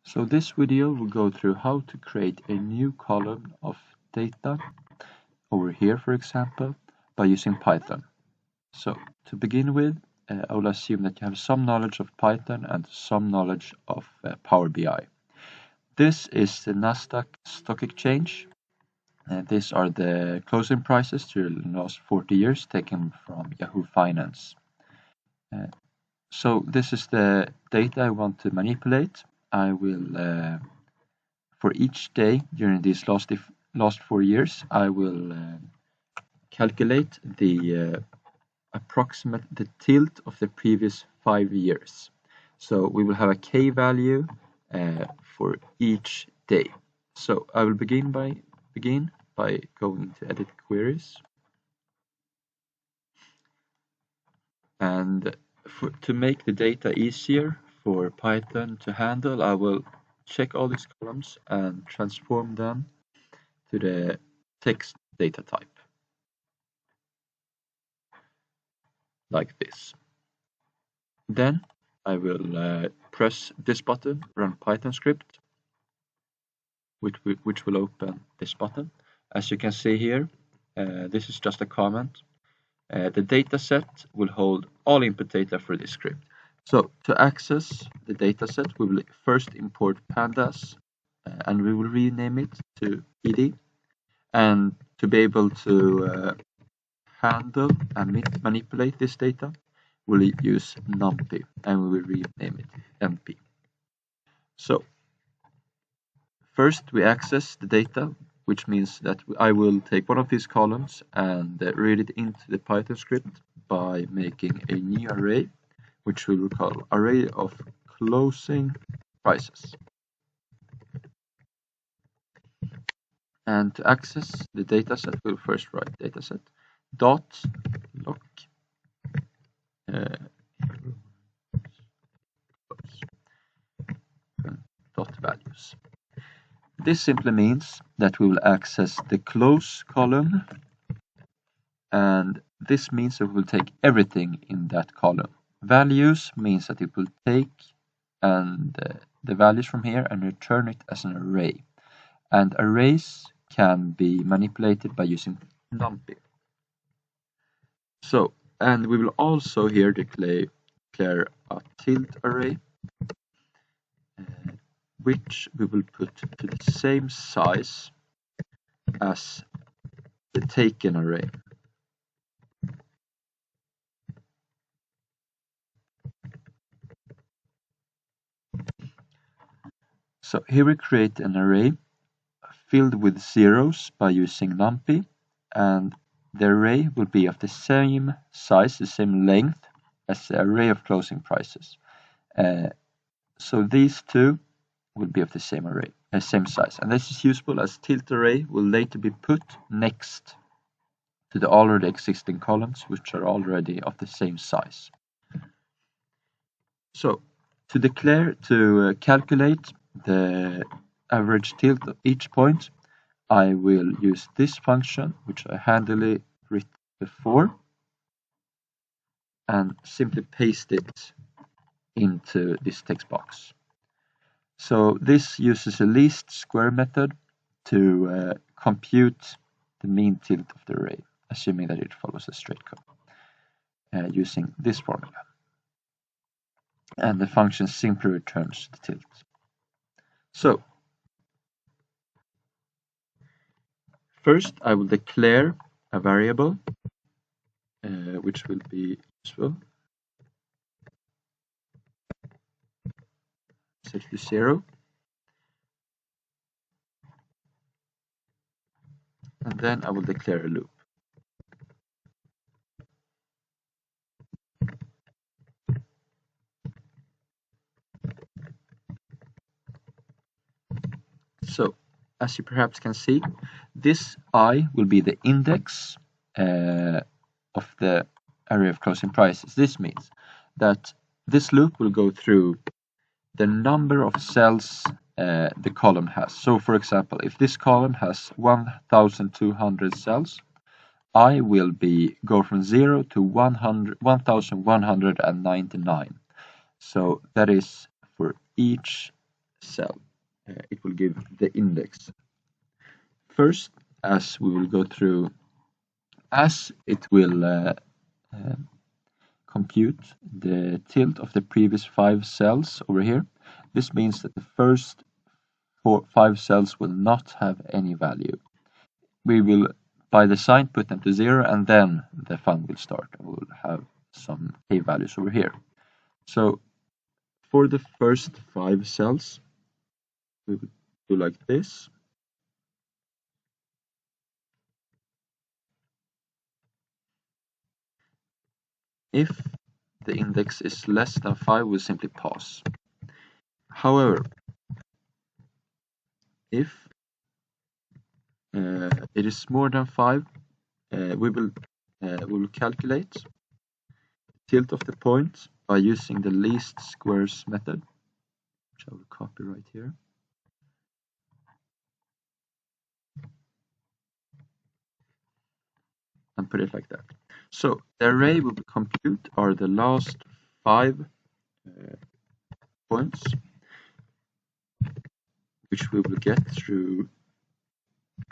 So this video will go through how to create a new column of data over here, for example, by using Python. So to begin with, I will assume that you have some knowledge of Python and some knowledge of Power BI. This is the Nasdaq Stock Exchange. These are the closing prices during the last 40 years taken from Yahoo Finance. So this is the data I want to manipulate. I will, for each day during these last 4 years, I will calculate the approximate the tilt of the previous 5 years. So we will have a k value for each day. So I will begin by going to edit queries, and to make the data easier for Python to handle, I will check all these columns and transform them to the text data type, like this. Then I will press this button, run Python script, which will open this button. As you can see here, this is just a comment. The data set will hold all input data for this script. So to access the dataset, we will first import pandas, and we will rename it to PD. And to be able to handle and manipulate this data, we'll use NumPy, and we will rename it NP. So first we access the data, which means that I will take one of these columns and read it into the Python script by making a new array, which we will call array of closing prices. And to access the dataset, we'll first write dataset dot lock dot values. This simply means that we will access the close column, and this means that we will take everything in that column. Values means that it will take the values from here and return it as an array. And arrays can be manipulated by using NumPy. So, and we will also here declare a tilt array, which we will put to the same size as the taken array. So here we create an array filled with zeros by using NumPy, and the array will be of the same size, the same length as the array of closing prices. So these two will be of the same array, same size, and this is useful as tilt array will later be put next to the already existing columns, which are already of the same size. So to calculate the average tilt of each point, I will use this function, which I handily written before, and simply paste it into this text box. So this uses a least square method to compute the mean tilt of the array, assuming that it follows a straight code, using this formula. And the function simply returns the tilt. So first I will declare a variable, which will be useful, set to 0, and then I will declare a loop. So as you perhaps can see, this I will be the index of the array of closing prices. This means that this loop will go through the number of cells the column has. So for example, if this column has 1200 cells, I will go from 0 to 1199. So that is for each cell. It will give the index. First, as we will go through, as it will compute the tilt of the previous 5 cells over here. This means that the first 5 cells will not have any value. We will, by design, put them to 0, and then the fun will start, and we'll have some k values over here. So for the first 5 cells, we will do like this. If the index is less than 5, we'll simply pause. However, if it is more than 5, we will calculate tilt of the point by using the least squares method, which I will copy right here. And put it like that. So the array we will compute are the last 5 points, which we will get through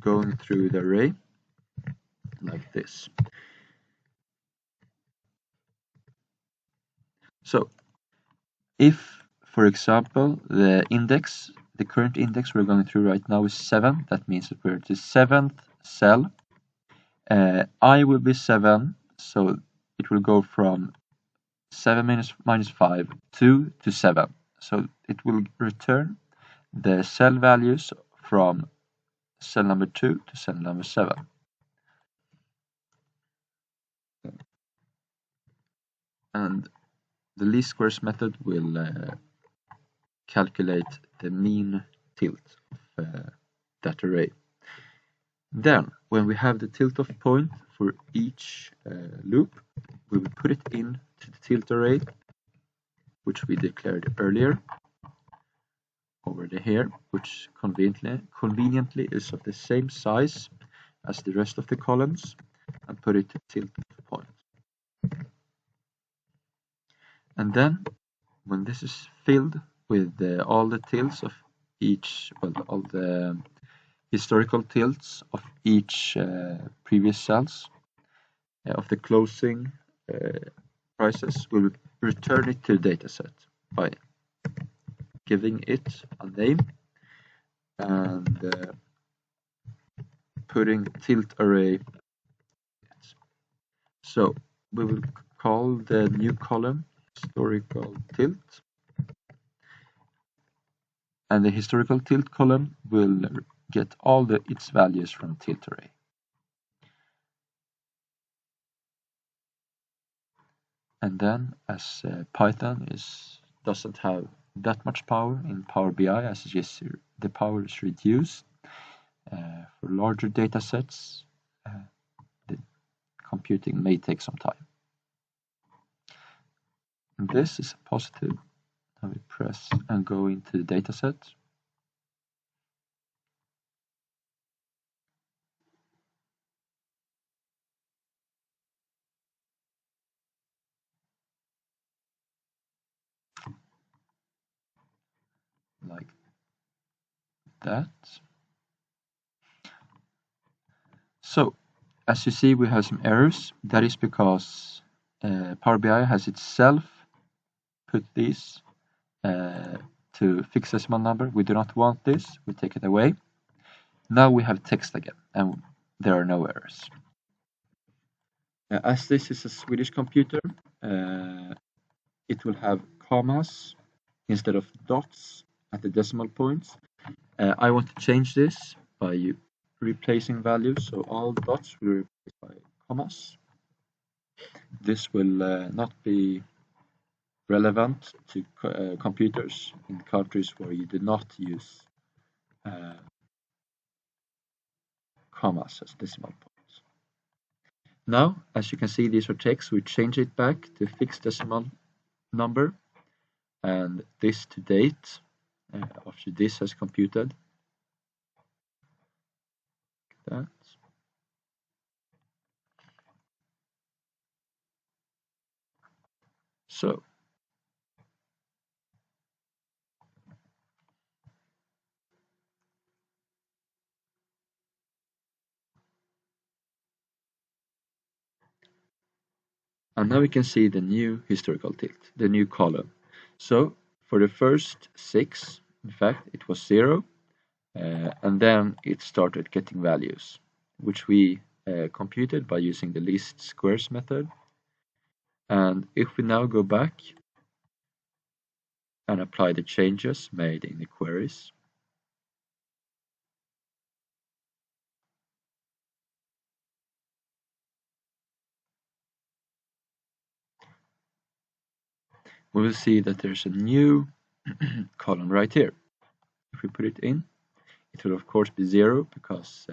going through the array like this. So if, for example, the current index we're going through right now is 7, that means that we're at the 7th cell. I will be 7, so it will go from 7 minus 5, 2 to 7. So it will return the cell values from cell number 2 to cell number 7. And the least squares method will calculate the mean tilt of that array. Then, when we have the tilt of point for each loop, we will put it into the tilt array, which we declared earlier, over here, which conveniently is of the same size as the rest of the columns, and put it to tilt of point. And then, when this is filled with all the tilts of each, well, all the historical tilts of each previous cells of the closing prices, we will return it to the dataset by giving it a name and putting tilt array. So we will call the new column historical tilt, and the historical tilt column will get all its values from tilt array. And then, as Python doesn't have that much power in Power BI, as the power is reduced for larger data sets, the computing may take some time. And this is positive. Now we press and go into the dataset. Like that. So, as you see, we have some errors. That is because Power BI has itself put these to fixed decimal number. We do not want this. We take it away. Now we have text again, and there are no errors. As this is a Swedish computer, it will have commas instead of dots at the decimal points. I want to change this by replacing values, so all dots will be replaced by commas. This will not be relevant to computers in countries where you do not use commas as decimal points. Now, as you can see, these are text. We change it back to fixed decimal number, and this to date after this has computed. Like that. So And now we can see the new historical tilt, the new column. So for the first 6, in fact, it was 0, and then it started getting values, which we computed by using the least squares method. And if we now go back and apply the changes made in the queries, we will see that there's a new column right here. If we put it in, it will of course be 0 because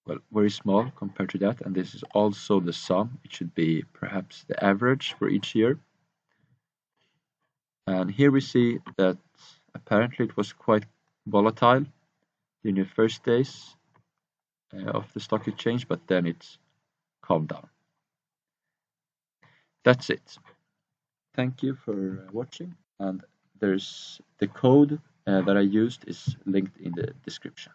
well, very small compared to that, and this is also the sum. It should be perhaps the average for each year. And here we see that apparently it was quite volatile in the first days of the stock exchange, but then it's calmed down. That's it. Thank you for watching, and there's the code that I used is linked in the description.